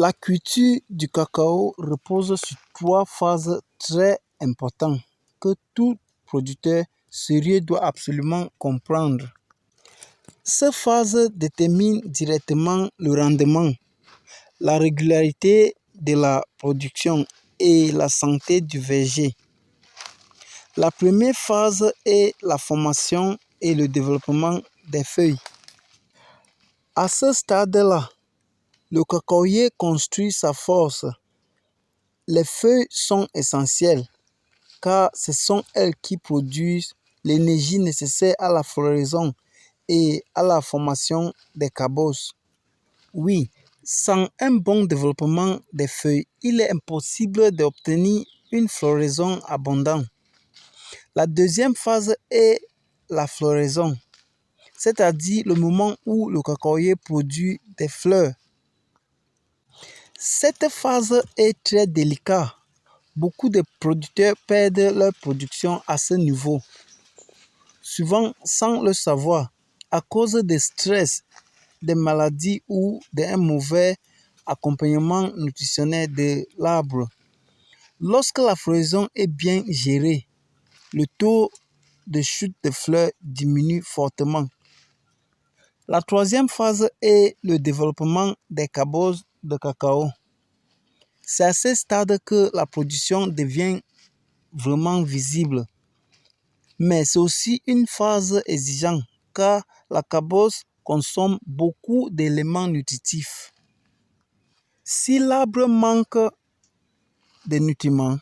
La culture du cacao repose sur 3 phases très importantes que tout producteur sérieux doit absolument comprendre. Ces phases déterminent directement le rendement, la régularité de la production et la santé du verger. La première phase est la formation et le développement des feuilles. À ce stade-là, le cacaoyer construit sa force. Les feuilles sont essentielles car ce sont elles qui produisent l'énergie nécessaire à la floraison et à la formation des cabosses. Oui, sans un bon développement des feuilles, il est impossible d'obtenir une floraison abondante. La deuxième phase est la floraison, c'est-à-dire le moment où le cacaoyer produit des fleurs. Cette phase est très délicate. Beaucoup de producteurs perdent leur production à ce niveau, souvent sans le savoir, à cause des stress, des maladies ou d'un mauvais accompagnement nutritionnel de l'arbre. Lorsque la floraison est bien gérée, le taux de chute de fleurs diminue fortement. La troisième phase est le développement des cabosses de cacao. C'est à ce stade que la production devient vraiment visible. Mais c'est aussi une phase exigeante car la cabosse consomme beaucoup d'éléments nutritifs. Si l'arbre manque de nutriments,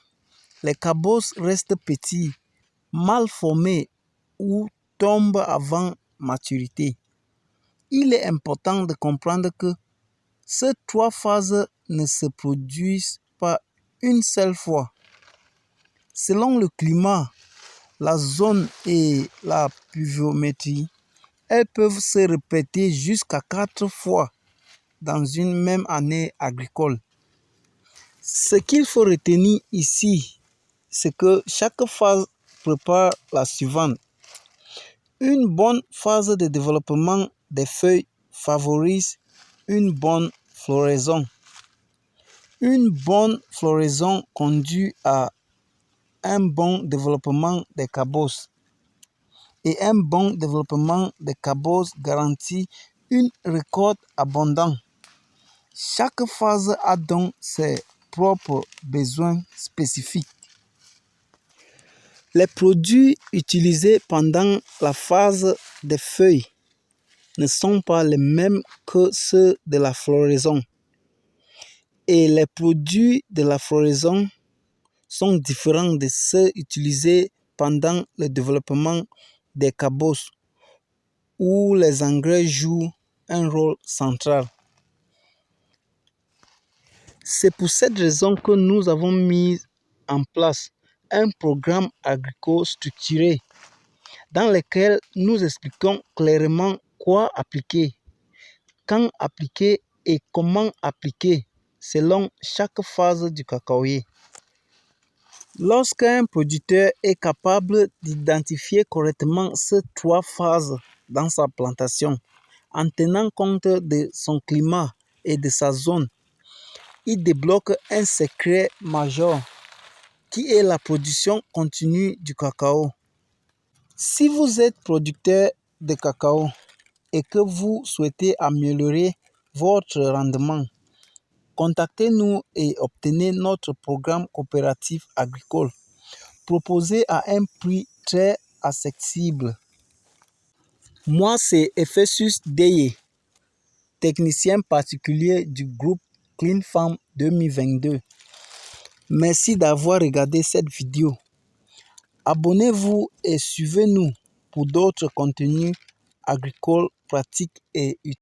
les cabosses restent petits, mal formés ou tombent avant maturité. Il est important de comprendre que ces 3 phases ne se produisent pas une seule fois. Selon le climat, la zone et la pluviométrie, elles peuvent se répéter jusqu'à 4 fois dans une même année agricole. Ce qu'il faut retenir ici, c'est que chaque phase prépare la suivante. Une bonne phase de développement des feuilles favorise une bonne floraison. Une bonne floraison conduit à un bon développement des cabosses. Et un bon développement des cabosses garantit une récolte abondante. Chaque phase a donc ses propres besoins spécifiques. Les produits utilisés pendant la phase des feuilles ne sont pas les mêmes que ceux de la floraison. Et les produits de la floraison sont différents de ceux utilisés pendant le développement des cabosses, où les engrais jouent un rôle central. C'est pour cette raison que nous avons mis en place un programme agricole structuré dans lequel nous expliquons clairement quoi appliquer, quand appliquer et comment appliquer selon chaque phase du cacaoyer. Lorsqu'un producteur est capable d'identifier correctement ces 3 phases dans sa plantation, en tenant compte de son climat et de sa zone, il débloque un secret majeur qui est la production continue du cacao. Si vous êtes producteur de cacao et que vous souhaitez améliorer votre rendement, contactez-nous et obtenez notre programme coopératif agricole proposé à un prix très accessible. Moi, c'est Ephesus Deye, technicien particulier du groupe Clean Farm 2022. Merci d'avoir regardé cette vidéo. Abonnez-vous et suivez-nous pour d'autres contenus agricoles pratiques et utiles.